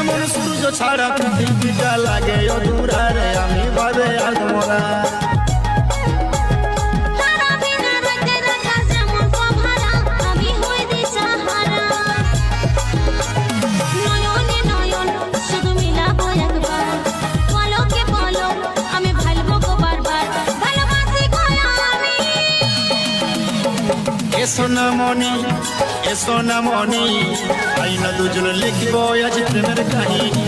যেমন সূর্য ছাড়া পৃথিবীটা লাগে অধুরা রে আমি ভাবে আধমরা সোনামণি আইনা দুজন লিখব আজ প্রেমের কাহিনী